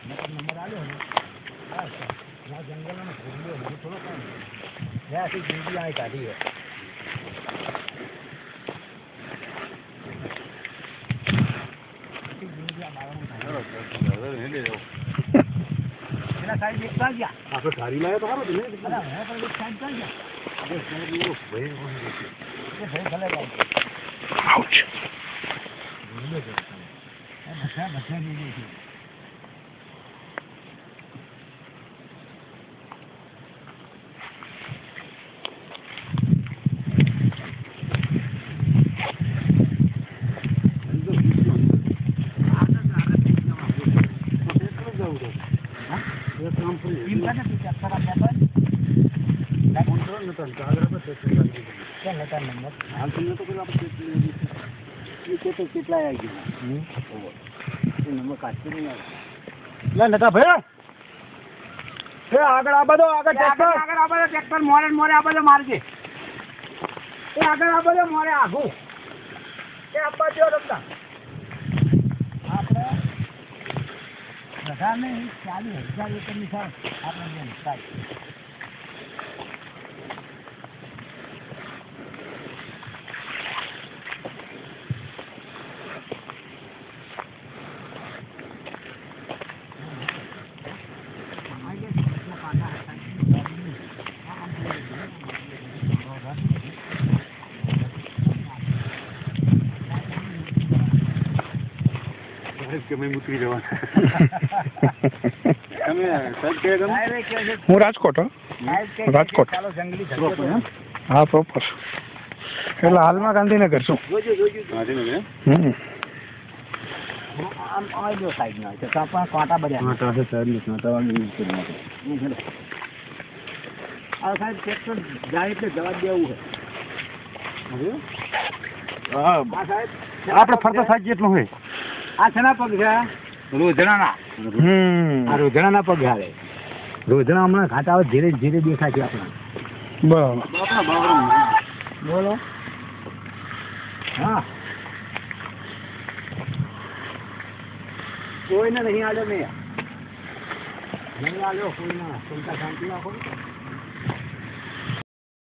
number આવ્યો ને હા જંગલમાં થોડો કામ આખી જિંદગી આ કાઢી આપણે ગાડી લાવ્યો તો સારું હતું કેટલા આવી ગયું નતા ભાઈ આગળ આ બધો આગળ ટ્રેક્ટર મોરે મોરે આ બધો મારજે એ આગળ આ બધો મોરે આઘું એ આપવા દો રમતા આપણે બધા ને 40,000 એકરની સાર આપણે થાય હું રાજકોટ રાજકોટ હા પ્રોપર એટલે હાલમાં ગાંધીનગર છું કાંટા બધા ટ્રેક્ટર જાય એટલે જવાબ દેવું છે આપણે ફરતા સાઈડ જેટલું હોય આ શેના પગ છે રોજણાના રોજણાના પગ હારે રોજણા હમણાં ઘાટા ધીરે ધીરે દેખાય છે આપણે બરાબર બોલો હા કોઈને નહીં આવ્યો નહીં આવ્યો કોઈના ચિંતા શાંતિ રાખો